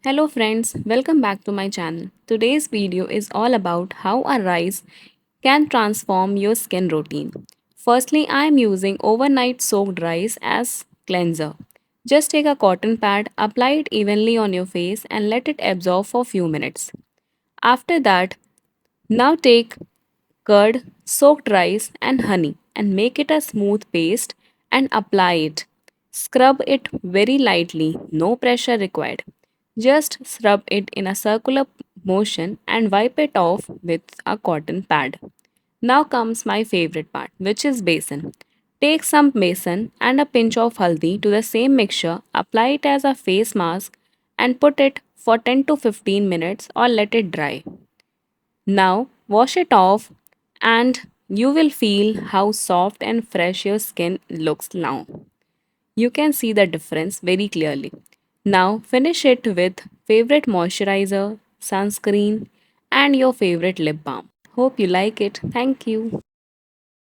Hello friends, welcome back to my channel. Today's video is all about how a rice can transform your skin routine. Firstly, I am using overnight soaked rice as cleanser. Just take a cotton pad, apply it evenly on your face and let it absorb for few minutes. After that, now take curd, soaked rice, and honey and make it a smooth paste and apply it. Scrub it very lightly, no pressure required. Just scrub it in a circular motion and wipe it off with a cotton pad. Now comes my favorite part, which is besan. Take some besan and a pinch of haldi to the same mixture, apply it as a face mask, and put it for 10 to 15 minutes or let it dry. Now, wash it off and you will feel how soft and fresh your skin looks now. You can see the difference very clearly. Now, finish it with favorite moisturizer, sunscreen, and your favorite lip balm. Hope you like it. Thank you.